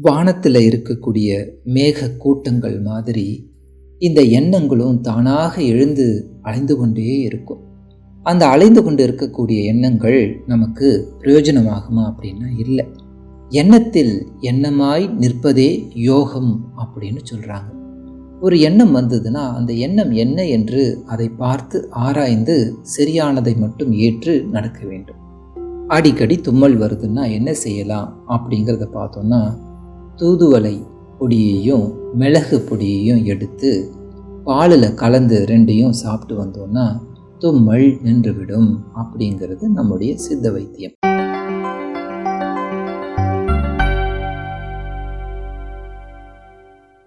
வானத்தில் இருக்கக்கூடிய மேக கூட்டங்கள் மாதிரி இந்த எண்ணங்களும் தானாக எழுந்து அலைந்து கொண்டே இருக்கும். அந்த அலைந்து கொண்டு இருக்கக்கூடிய எண்ணங்கள் நமக்கு பிரயோஜனமாகுமா அப்படின்னா இல்லை. எண்ணத்தில் எண்ணமாய் நிற்பதே யோகம் அப்படின்னு சொல்கிறாங்க. ஒரு எண்ணம் வந்ததுன்னா அந்த எண்ணம் என்ன என்று அதை பார்த்து ஆராய்ந்து சரியானதை மட்டும் ஏற்று நடக்க வேண்டும். அடிக்கடி தும்மல் வருதுன்னா என்ன செய்யலாம் அப்படிங்கிறத பார்த்தோன்னா, தூதுவளை பொடியையும் மிளகு பொடியையும் எடுத்து பாலில் கலந்து ரெண்டையும் சாப்பிட்டு வந்தோன்னா தும்மல் நின்றுவிடும் அப்படிங்கிறது நம்முடைய சித்த வைத்தியம்.